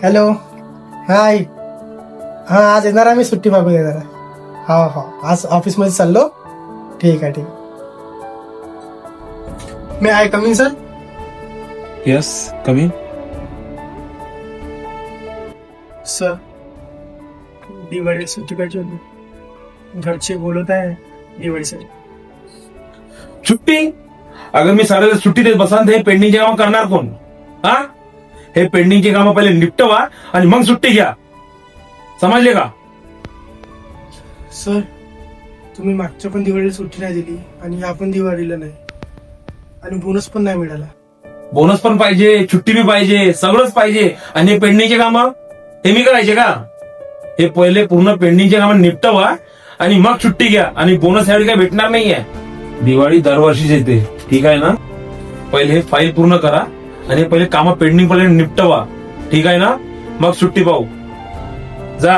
Hello. हाय. हा, आज येणार आम्ही, सुट्टी मागून येणार. हो हो, आज ऑफिसमध्ये चाललो. ठीक आहे, ठीक आहे. मी आय कमिंग सर? यस, कमी. सर, दिवाळी सुट्टी पाहिजे होती. घरचे बोलत आहे दिवाळीसाठी. छुट्टी? अगर मी सारे सुट्टी देत बसान तर हे पेंडिंगचे काम करणार कोण? हा, हे पेंडिंगचे काम पहिले निपटवा आणि मग सुट्टी घ्या. समजले का? सर, तुम्ही मागच्या पण दिवाळीला सुट्टी नाही दिली आणि ह्या पण दिवाळीला नाही, आणि बोनस पण नाही मिळाला. बोनस पण पाहिजे, छुट्टी बी पाहिजे, सगळंच पाहिजे. आणि हे पेंडिंगचे काम हे मी करायचे का? हे पहिले पूर्ण पेंडिंगचे काम निपटवा आणि मग सुट्टी घ्या. आणि बोनस यावेळी काय भेटणार नाहीये. दिवाळी दरवर्षीच येते, ठीक आहे ना? पहिले हे फाईल पूर्ण करा आणि पहिले काम पेंडिंग पहिले निपटवा, ठीक आहे ना? मग सुट्टी पाहू. जा.